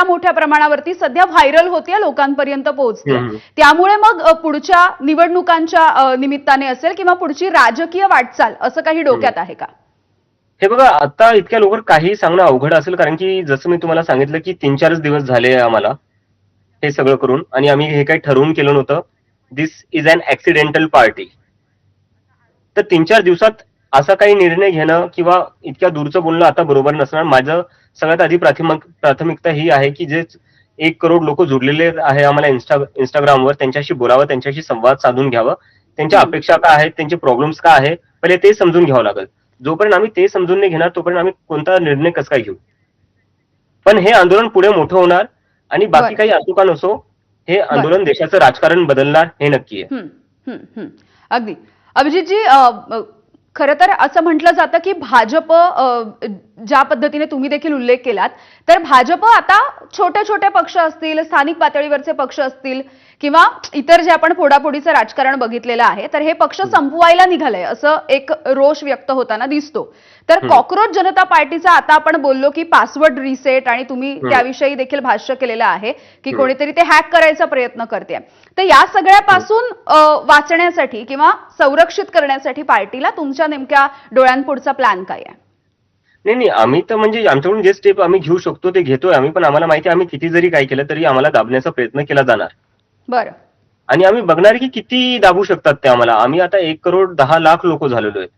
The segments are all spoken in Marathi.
इतक्या मोठ्या प्रमाणावरती सध्या व्हायरल होते, लोकांपर्यंत पोहोचते. हम्म. त्यामुळे मग पुढच्या निवडणुकांच्या निमित्ताने असेल किंवा पुढची राजकीय वाटचाल असं काही हम्म. डोक्यात आहे का? हे बघा, आता इतक्या लवकर काही सांगणं अवघड असेल, कारण की जसं मी तुम्हाला सांगितलं की 3-4 दिवस झाले आम्हाला हे सगळं करून, आणि आम्ही हे काही ठरवून केलं नव्हतं. दिस इज अन ऍक्सिडेंटल पार्टी. तर 3-4 दिवसात असा काही निर्णय घेणं किंवा इतक्या दूरचं बोलणं आता बरोबर नसणार. माझं सगळ्यात आधी प्राथमिकता ही आहे की जे 1 करोड लोक जुडलेले आहे आम्हाला इंस्टाग्रामवर, त्यांच्याशी बोलावं, त्यांच्याशी संवाद साधून घ्यावं. त्यांच्या हम्म. अपेक्षा काय आहेत, त्यांचे प्रॉब्लेम्स काय आहे, पहिले ते समजून घ्यावं लागेल. जोपर्यंत आम्ही ते समजून नाही घेणार तोपर्यंत आम्ही कोणता निर्णय कसं काय घेऊ. पण हे आंदोलन पुढे मोठं होणार, आणि बाकी बरं. काही असो का नसो, हे बरं. आंदोलन देशाचं राजकारण बदलणार, हे नक्की आहे. हं, हं, हं. अगदी. अभिजितजी, खरं तर असं म्हटलं जातं की भाजप, ज्या पद्धतीने तुम्ही देखील उल्लेख केलात, तर भाजप आता छोटे छोटे पक्ष असतील, स्थानिक पातळीवरचे पक्ष असतील किंवा इतर जे आपण फोडाफोडीचं राजकारण बघितलेलं आहे, तर हे पक्ष संपवायला निघालंय असं एक रोष व्यक्त होताना दिसतो. तर कॉक्रोच जनता पार्टीचा आता आपण बोललो की पासवर्ड रिसेट, आणि तुम्ही त्याविषयी देखील भाष्य केलेलं आहे की कोणीतरी ते हॅक करायचा प्रयत्न करते. तर या सगळ्यापासून वाचण्यासाठी किंवा संरक्षित करण्यासाठी पार्टीला तुमच्या नेमक्या डोळ्यांपुढचा प्लॅन काय आहे? नाही नाही, आम्ही तर म्हणजे आमच्याकडून जे स्टेप आम्ही घेऊ शकतो ते घेतोय आम्ही. पण आम्हाला माहिती आहे, आम्ही किती जरी काय केलं तरी आम्हाला दाबण्याचा प्रयत्न केला जाणार, बरं. आणि आम्ही बघणार की किती दाबू शकतात ते आम्हाला. आम्ही आता 1,10,00,000 लोक झालेलो आहेत.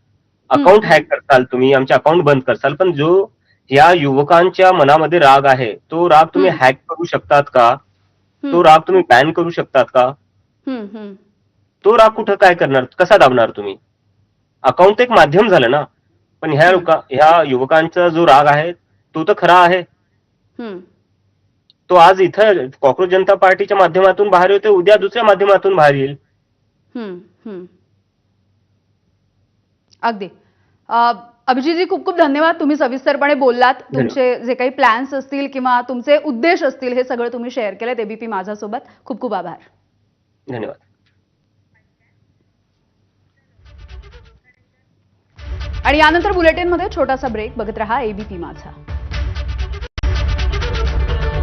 अकाउंट हॅक करताल तुम्ही, आमचे अकाउंट बंद करताल, पण जो या युवकांच्या मनामध्ये राग आहे तो राग तुम्ही हॅक करू शकतात का? तो राग तुम्ही बॅन करू शकतात का? हं, हं. तो राग कुठं काय करणार, कसा दाबणार तुम्ही? अकाउंट एक माध्यम झालं ना. पण ह्या युवकांचा जो राग आहे तो तर खरा आहे. हं. तो आज इथं कॉक्रोच जनता पार्टीच्या माध्यमातून बाहेर येतोय, उद्या दुसऱ्या माध्यमातून बाहेर येईल. हं, हं. अगदी. अभिजितजी, खूप खूप धन्यवाद. तुम्ही सविस्तरपणे बोललात. धन्यवाद. तुमचे जे काही प्लॅन्स असतील किंवा तुमचे उद्देश असतील हे सगळं तुम्ही शेअर केलेत एबीपी माझ्यासोबत. खूप खूप आभार. धन्यवाद. आणि यानंतर बुलेटिनमध्ये छोटासा ब्रेक. बघत रहा एबीपी माझा.